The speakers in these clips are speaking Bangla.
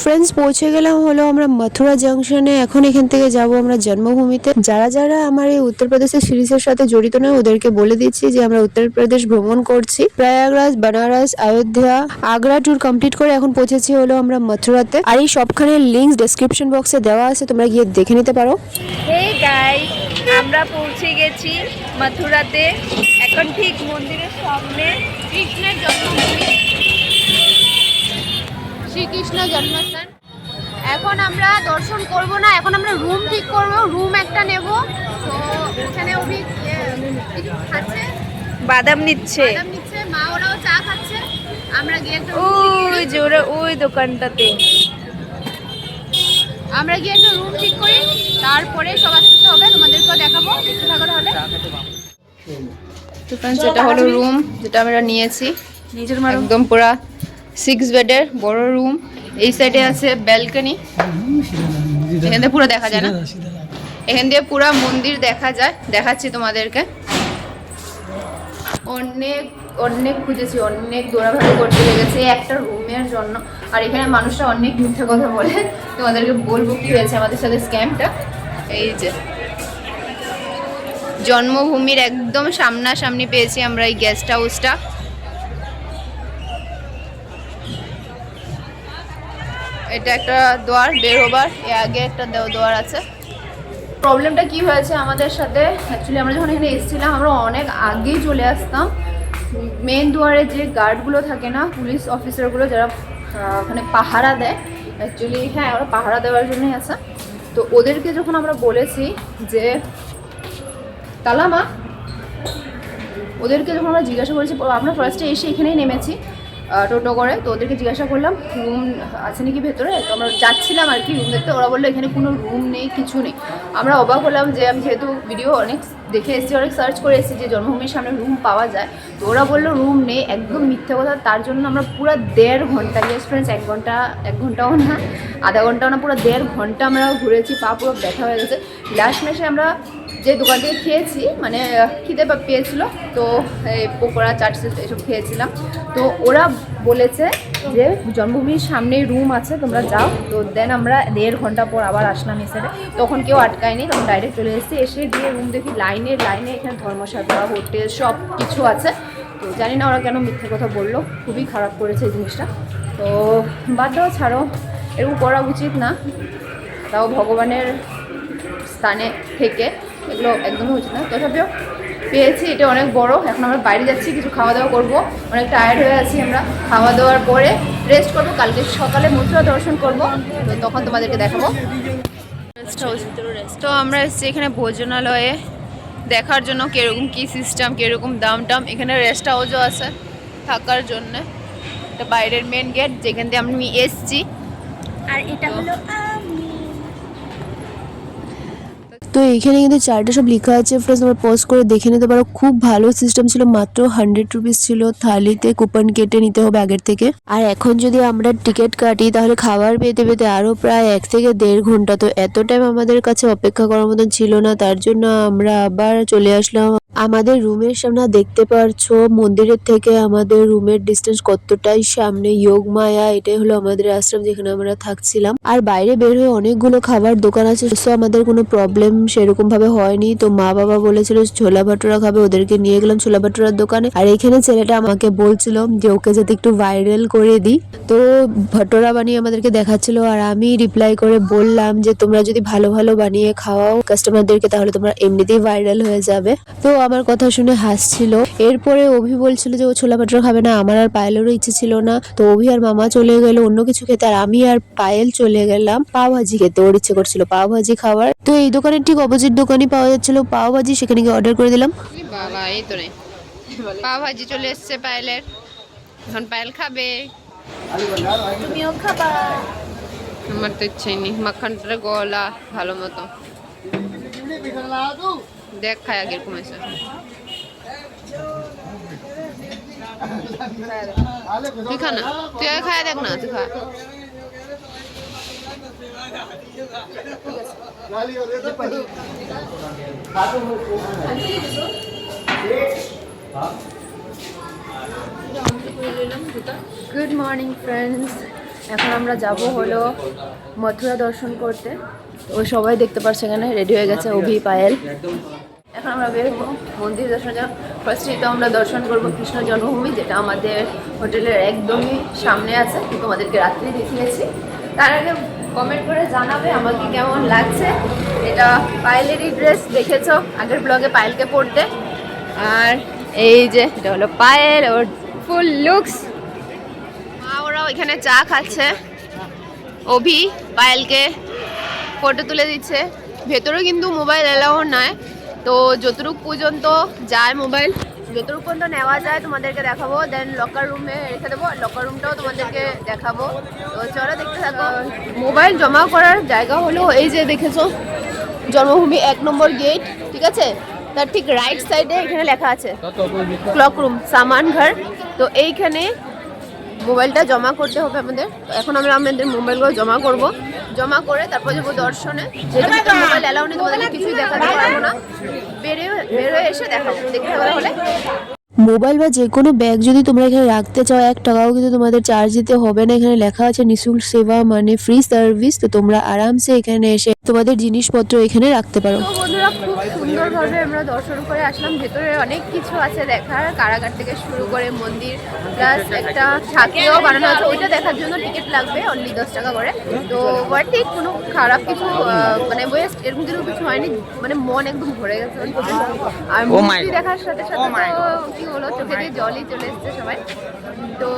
ফ্রেন্ডস পৌঁছে গেলাম হলো আমরা মথুরা জাংশনে। এখন এখান থেকে যাব আমরা জন্মভূমিতে। যারা যারা আমার এই উত্তরপ্রদেশের সিরিজের সাথে জড়িত নয় ওদেরকে বলে দিচ্ছি যে আমরা উত্তরপ্রদেশ ভ্রমণ করছি। প্রয়াগরাজ, বেনারস, অযোধ্যা, আগ্রা ট্যুর কমপ্লিট করে এখন পৌঁছেছি হলো আমরা মথুরাতে। আর এই সবখানে লিঙ্ক ডেসক্রিপশন বক্সে দেওয়া আছে, তোমরা গিয়ে দেখে নিতে পারো। হে গাইস, আমরা পৌঁছে গেছি মথুরাতে। এখন ঠিক মন্দিরের সামনে কৃষ্ণের জন্মভূমি, শ্রীকৃষ্ণ জন্মস্থান। এখন আমরা দর্শন করব না, এখন আমরা রুম ঠিক করব, রুম একটা নেব। তো এখানে অভি কিছু খাচ্ছে, বাদাম নিচ্ছে, মা ওরাও চা খাচ্ছে। আমরা গিয়ে একটা ওই যে ওই দোকানটাতে আমরা গিয়ে একটা রুম ঠিক করি, তারপরে সব আসতে হবে, তোমাদেরকেও দেখাবো। দেখতে থাকো তাহলে। তো फ्रेंड्स, এটা হলো রুম যেটা আমরা নিয়েছি। একদম পুরা 6 বেডের বড় রুম। এই সাইডে আছে ব্যালকনি, এখান দিয়ে পুরো দেখা যায় না, এখান দিয়ে পুরো মন্দির দেখা যায়। দেখাচ্ছি তোমাদেরকে। অনেক অনেক খুঁজেছি, অনেক দৌড়াভাড়ি করতে লেগেছে একটা রুমের জন্য। আর এখানে মানুষরা অনেক মিথ্যা কথা বলে, তোমাদেরকে বলবো কি হয়েছে আমাদের সাথে স্ক্যামটা। এই যে জন্মভূমির একদম সামনাসামনি পেয়েছি আমরা এই গেস্ট হাউসটা। এটা একটা দোয়ার বের হবার, এর আগে একটা দোয়ার আছে। প্রবলেমটা কি হয়েছে আমাদের সাথে, অ্যাকচুয়ালি আমরা যখন এখানে এসেছিলাম আমরা অনেক আগেই চলে আসতাম। মেন দুয়ারে যে গার্ডগুলো থাকে না, পুলিশ অফিসারগুলো যারা ওখানে পাহারা দেয়, অ্যাকচুয়ালি হ্যাঁ ওরা পাহারা দেওয়ার জন্যই আছে। তো ওদেরকে যখন আমরা বলেছি যে তালামা, ওদেরকে যখন আমরা জিজ্ঞাসা করেছি, আমরা ফার্স্টে এসে এখানেই নেমেছি টোটো করে। তো ওদেরকে জিজ্ঞাসা করলাম রুম আছে নাকি ভেতরে। তো আমরা যাচ্ছিলাম আর কি রুম দেখতে, ওরা বললো এখানে কোনো রুম নেই, কিছু নেই। আমরা অবাক হলাম যে আমি যেহেতু ভিডিও অনেক দেখে এসেছি, অনেক সার্চ করে এসেছি যে জন্মভূমির সামনে রুম পাওয়া যায়। তো ওরা বললো রুম নেই, একদম মিথ্যে কথা। তার জন্য আমরা পুরো 1.5 ঘন্টা, ইয়েস ফ্রেন্ডস, 1 ঘন্টাও না, আধা ঘন্টাও না, পুরো 1.5 ঘন্টা আমরা ঘুরেছি। পা পুরো ব্যথা হয়ে গেছে। লাস্ট মেশে আমরা যে দোকান থেকে খেয়েছি, মানে খিদে পেয়েছিল, তো এই পকোড়া, চাট এসব খেয়েছিলাম। তো ওরা বলেছে যে জন্মভূমির সামনেই রুম আছে, তোমরা যাও। তো দেন আমরা 1.5 ঘন্টা পর আবার আসলাম এসে, তখন কেউ আটকায়নি, তখন ডাইরেক্ট চলে এসেছি। এসে দিয়ে রুম দেখি লাইনে এখানে ধর্মশালা, হোটেল সব কিছু আছে। তো জানি না ওরা কেন মিথ্যে কথা বললো, খুবই খারাপ করেছে এই জিনিসটা। তো বাদ দাও, ছাড়ো, এরকম করা উচিত না, তাও ভগবানের স্থানে থেকে এগুলো একদমই উচিত না। তথাপিও পেয়েছি, এটা অনেক বড়। এখন আমরা বাইরে যাচ্ছি, কিছু খাওয়া দাওয়া করবো, অনেক টায়ার্ড হয়ে আছি আমরা। খাওয়া দাওয়ার পরে রেস্ট করবো, কালকে সকালে মথুরা দর্শন করবো, তো তখন তোমাদেরকে দেখাবো। তো আমরা এসেছি এখানে ভোজনালয়ে দেখার জন্য কীরকম কী সিস্টেম, কীরকম দাম টাম। এখানে রেস্ট হাউসও আছে থাকার জন্য। এটা বাইরের মেন গেট যেখান দিয়ে আমি এসছি। আর এটা হলো তো এইখানে কিন্তু চার্টে সব লেখা আছে, ফ্রেন্ডস তোমরা পজ করে দেখে নিতে পারো। খুব ভালো সিস্টেম ছিল, মাত্র 100 রুপিস ছিল থালিতে, কুপন কেটে নিতে হবে আগের থেকে। আর এখন যদি আমরা টিকিট কাটি তাহলে খাবার পেতে পেতে আরো প্রায় 1 থেকে 1.5 ঘন্টা। তো এত টাইম আমাদের কাছে অপেক্ষা করার মতন ছিল না, তার জন্য আমরা আবার চলে আসলাম আমাদের রুমের সামনে। দেখতে পারছো মন্দিরের থেকে আমাদের রুমের ডিস্টেন্স কতটাই সামনে। যোগমায়া, এটাই হলো আমাদের আশ্রম যেখানে আমরা থাকছিলাম। আর বাইরে বের হয়ে অনেকগুলো খাবার দোকান আছে, সো আমাদের কোনো প্রবলেম সেরকম ভাবে হয়নি। তো মা বাবা বলেছিল ছোলা ভাটুরা খাবে, ওদেরকে নিয়ে গেলাম ছোলা ভাটুরার দোকানে। আর এখানে ছেলেটা আমাকে বলছিল যে ওকে যাতে একটু ভাইরাল করে দিই, তো ভাটুরা বানিয়ে আমাদেরকে দেখাচ্ছিল। আর আমি রিপ্লাই করে বললাম যে তোমরা যদি ভালো ভালো বানিয়ে খাওয়াও কাস্টমারদেরকে তাহলে তোমরা এমনিতেই ভাইরাল হয়ে যাবে। তো আমার কথা শুনে হাসছিল। এরপরে অভি বলছিল যে ও ছোলা ভাটুরা খাবে না, আমার আর পায়েলেরও ইচ্ছে ছিল না। তো অভি আর মামা চলে গেল অন্য কিছু খেতে, আর আমি আর পায়েল চলে গেলাম পাও ভাজি খেতে। ওর ইচ্ছে করছিল পাও ভাজি খাওয়ার। তো এই দোকানের ঠিক অপোজিট দোকানই পাওয়া যাচ্ছিল পাও ভাজি, সেখানে গিয়ে অর্ডার করে দিলাম। বাবা, এই তো নেই, পাও ভাজি চলে এসছে পায়েলের। এখন পায়েল খাবে, তুমিও খাবা। আমার তো ইচ্ছেই নেই, মাখনটা গলা ভালো মতো দেখ, খায় আগে এরকম এসে। তুই খা না, তুই আগে খায় দেখ না, তুই খা। গুড মর্নিং ফ্রেন্ডস, এখন আমরা যাব হলো মথুরা দর্শন করতে। তো সবাই দেখতে পাচ্ছে এখানে রেডি হয়ে গেছে, অভি, পায়েল। এখন আমরা বের হবো মন্দির দর্শন যাব। ফার্স্টেই তো আমরা দর্শন করবো কৃষ্ণ জন্মভূমি, যেটা আমাদের হোটেলের একদমই সামনে আছে, কিন্তু আমাদেরকে রাত্রি দেখিয়েছি। তার আগে কমেন্ট করে জানাবে আমাকে কেমন লাগছে। এটা পায়েলেরই ড্রেস, দেখেছো আগের ব্লগে পায়েলকে পরতে। আর এই যে এটা হলো পায়েল, ওর ফুল লুকস। মা ওরাও এখানে চা খাচ্ছে, অভি পায়েলকে ফটো তুলে দিচ্ছে। ভেতরেও কিন্তু মোবাইল এলাও নয়, তো যতটুকু পর্যন্ত যায় মোবাইল, যতটুকু পর্যন্ত নেওয়া যায় তোমাদেরকে দেখাবো। দেন লকার রুমে রেখে দেবো, লকার রুমটাও তোমাদেরকে দেখাবো। তো চলো দেখতে থাকো। মোবাইল জমা করার জায়গা হলো এই যে দেখেছো জন্মভূমি 1 নম্বর গেট, ঠিক আছে? তার ঠিক রাইট সাইডে এখানে লেখা আছে ক্লক রুম সামান ঘর। তো এইখানে মোবাইলটা জমা করতে হবে আমাদের। তো এখন আমরা আমাদের মোবাইলগুলো জমা করব, জমা করে তারপর যাবো দর্শনে। যেহেতু মোবাইল অ্যালাউ নেই, তোমাদেরকে কিছুই দেখাতে পারবো না। বেরোয় এসে দেখাবো, দেখতে হবে হলে। মোবাইল বা যে কোনো ব্যাগ যদি তোমরা এখানে রাখতে চাও 1 টাকাও কিন্তু তোমাদের চার্জ দিতে হবে না। এখানে লেখা আছে নিঃশুল্ক সেবা, মানে ফ্রি সার্ভিস। তো তোমরা আরামসে এখানে এসে তোমাদের জিনিসপত্র এখানে রাখতে পারো। তো বন্ধুরা, খুব সুন্দরভাবে আমরা দর্শন করে আসলাম। ভেতরে অনেক কিছু আছে দেখার, কারাগার থেকে শুরু করে মন্দির, প্লাস একটা ঠাকুরও বানানো আছে, ওইটা দেখার জন্য টিকিট লাগবে অনলি 10 টাকা করে। তো ঠিক কোনো খারাপ কিছু মানে ওয়েস্ট এরকম কিছু হয়নি, মানে মন একদম ভরে গেছে। আর মূর্তি দেখার সাথে সাথে তো কি হলো, চোখে দিয়ে জলই চলে এসছে সবাই। তো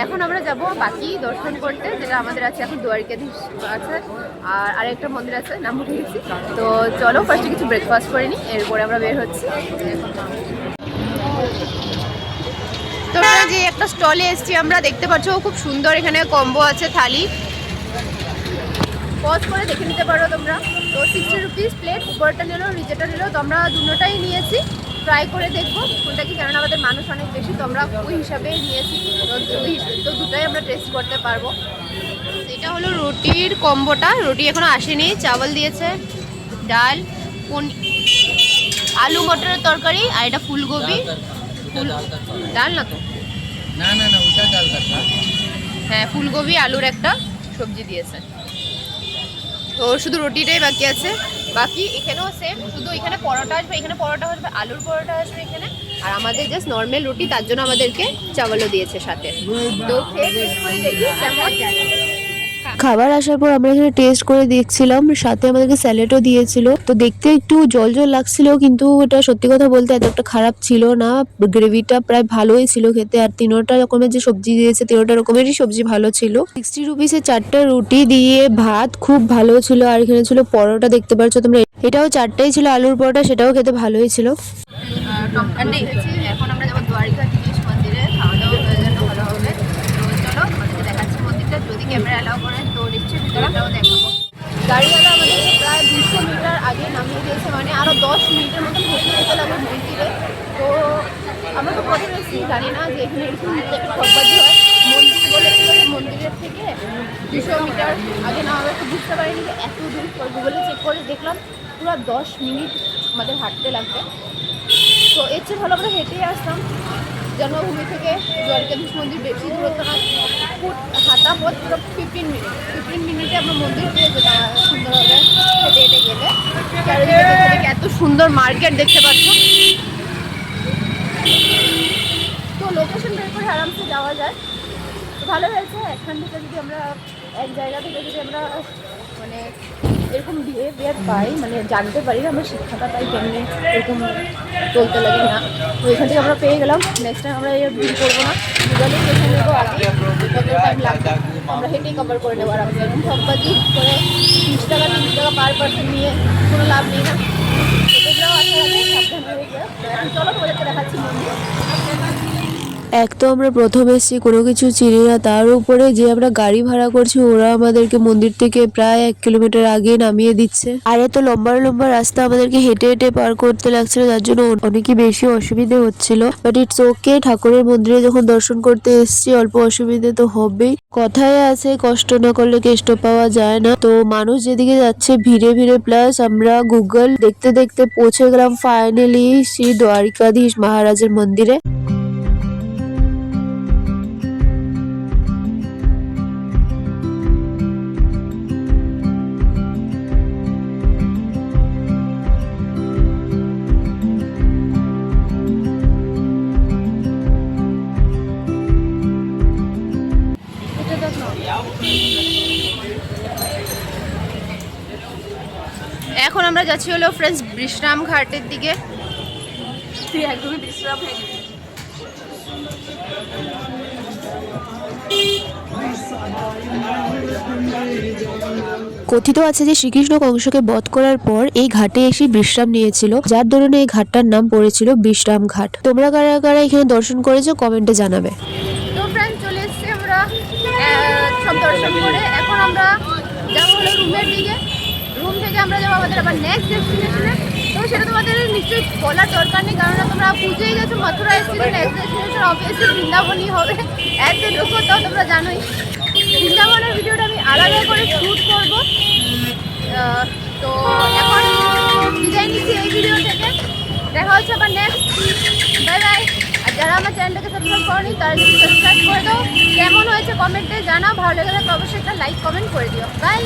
এখন আমরা যাব বাকি দর্শন করতে, যেটা আমাদের আছে এখন দ্বারকাধীশ আছে, আর আরেকটা মন্দির আছে, নাম ভুলে গেছি। তো চলো ফার্স্টে কিছু ব্রেকফাস্ট করে নিই, এরপরে আমরা বের হচ্ছি। তো আমরা যে একটা স্টলে এসেছি আমরা, দেখতে পাচ্ছ খুব সুন্দর এখানে কম্বো আছে, থালি পজ করে দেখে নিতে পারো তোমরা। তো 60 রুপিস প্লেট, উপরটা নিলো নিচেটা নিলো। তো আমরা দুটোটাই নিয়েছি, ট্রাই করে দেখবো কোনটা কি, কারণ আমাদের মানুষ অনেক বেশি, তো আমরা ওই হিসাবেই নিয়েছি। তো দুটাই আমরা টেস্ট করতে পারবো। এটা হলো রুটির কম্বোটা, রুটি এখনো আসেনি, চাওয়াল দিয়েছে, ডাল, আলু মটরের তরকারি, আর এটা ফুলকপি, ডাল না তো, না ওটা ডাল কাটা। হ্যাঁ ফুলকপি আলুর একটা সবজি দিয়েছে। তো শুধু রুটিটাই বাকি আছে। বাকি এখানেও সেম, শুধু এখানে পরোটা আসবে, এখানে পরোটা আসবে, আলুর পরোটা আসবে এখানে। আর আমাদের জাস্ট নর্মাল রুটি, তার জন্য আমাদেরকে চাওয়ালও দিয়েছে সাথে। তো খেয়ে টেস্ট করে দেখি কেমন। খাবার আসার পর আমরা এখানে টেস্ট করে দেখছিলাম, সাথে আমাদেরকে স্যালাডও দিয়েছিল। তো দেখতে একটু জল জল লাগছিল, কিন্তু এটা সত্যি কথা বলতে এত একটা খারাপ ছিল না। গ্রেভিটা প্রায় ভালোই ছিল খেতে, আর 3টা রকমের যে সবজি দিয়েছে 3টা রকমেরই সবজি ভালো ছিল। 60 রুপিসে 4টা রুটি দিয়ে ভাত খুব ভালো ছিল। আর এখানে ছিল পরোটা, দেখতে পাচ্ছ তোমরা, এটাও 4টাই ছিল আলুর পরোটা, সেটাও খেতে ভালোই ছিল। এখন আমরা যাবো দ্বারকাধীশ মন্দিরে, খাওয়া দাওয়া হয়ে গেলে ভালো হবে। তো চলো আমাদেরকে দেখাচ্ছি মন্দিরটা, যদি ক্যামেরা অ্যালাউ করে তো নিশ্চয়ই ভিতরটাও দেখাবো। গাড়িওয়ালা আমাদেরকে প্রায় 200 মিটার আগে নামিয়ে দিয়েছে, মানে আরও 10 মিনিটের মতন হেঁটে যেতে লাগবে মন্দিরে। তো আমরা তো প্রথমে এসেছি, জানি না যে এখানে এরকম খরবাজি হয়। মন্দির বলে মন্দিরের থেকে 200 মিটার আগে না হবে, তো বুঝতে পারিনি যে এত দূর। গুগলে চেক করে দেখলাম পুরো 10 মিনিট আমাদের হাঁটতে লাগবে। তো এর চেয়ে ভালো আমরা হেঁটেই আসতাম। জন্মভূমি থেকে দ্বারকাধীশ মন্দির বেশি দূরত্ব না, হাঁটা পথ পুরো 15 মিনিটে আমরা মন্দির পেয়ে যেতাম সুন্দরভাবে হেঁটে হেঁটে গেলে। চারিদিকে এত সুন্দর মার্কেট দেখতে পাচ্ছ। তো লোকেশন বের করে আরামসে যাওয়া যায়, তো ভালো হয়েছে। এখান থেকে যদি আমরা এক জায়গা থেকে যদি আমরা মানে এরকম বিহেভিয়ার পাই, মানে জানতে পারি, আমরা শিক্ষাটা পাই কেমনি এরকম চলতে লাগে না। তো এখান থেকে আমরা পেয়ে গেলাম। নেক্সট টাইম আমরা এই ভিড় করবো না, গুগলে দেখে নেবো আগে কত টাইম লাগবে, আমরা হেঁটেই কভার করে নেবো আরামসে। এরকম সববাজি করে 30 টাকা 30 টাকা পার পার্সন নিয়ে কোনো লাভ নেই না। এগুলোও আসার আগে সাবধান হয়ে যায়। এখন চলো তোমাদেরকে দেখাচ্ছি মন্দির। এক তো আমরা প্রথম এসেছি, কোনো কিছু চিনি না, তার উপরে যে আমরা গাড়ি ভাড়া করছি ওরা আমাদেরকে মন্দির থেকে প্রায় 1 কিলোমিটার আগে নামিয়ে দিচ্ছে। আর এত লম্বা লম্বা রাস্তা আমাদেরকে হেঁটে হেঁটে পার করতে লাগছিল, যার জন্য অনেকই বেশি অসুবিধে হচ্ছিল। বাট ইটস ওকে, ঠাকুরের মন্দিরে যখন দর্শন করতে এসেছি অল্প অসুবিধে তো হবেই। কথায় আছে কষ্ট না করলে কেষ্ট পাওয়া যায় না। তো মানুষ যেদিকে যাচ্ছে ভিড়ে ভিড়ে, প্লাস আমরা গুগল দেখতে দেখতে পৌঁছে গেলাম ফাইনালি শ্রী দ্বারকাধীশ মহারাজের মন্দিরে। এখন আমরা যাচ্ছি হলো ফ্রেন্ডস বিশ্রাম ঘাটের দিকে। তুই একদমই বিশ্রাম হয়ে গেছিস। কথিত আছে যে শ্রীকৃষ্ণ কংসকে বধ করার পর এই ঘাটে এসে বিশ্রাম নিয়েছিল, যার দরুন এই ঘাটটার নাম পড়েছিল বিশ্রাম ঘাট। তোমরা কারা কারা এখানে দর্শন করেছো কমেন্টে জানাবে। তো ফ্রেন্ড চলে এসেছি আমরা সব দর্শন করে। এখন আমরা যাবো হলো রুমের দিকে। রুম থেকে আমরা যাবো আমাদের আবার নেক্সট ডেস্টিনেশনে। তো সেটা তোমাদের নিশ্চয়ই বলার দরকার নেই, কারণ তোমরা পুজোই গেছো, মথুরা এসেছিলে। নেক্সট ডেস্টিনেশন অবভিয়াসলি বৃন্দাবনই হবে। এত লোকও তো তোমরা জানোই। বৃন্দাবনের ভিডিওটা আমি আলাদা করে শ্যুট করব। তো এখন বিদায় নিচ্ছি এই ভিডিও থেকে। দেখা হচ্ছে আবার নেক্সট। Bye bye. আর যারা আমার চ্যানেলটাকে সাবস্ক্রাইব করনি তারা যদি সাবস্ক্রাইব করে দাও। কেমন হয়েছে কমেন্টে জানাও। ভালো লেগে থাকলে অবশ্যই একটা লাইক কমেন্ট করে দিও। বাই।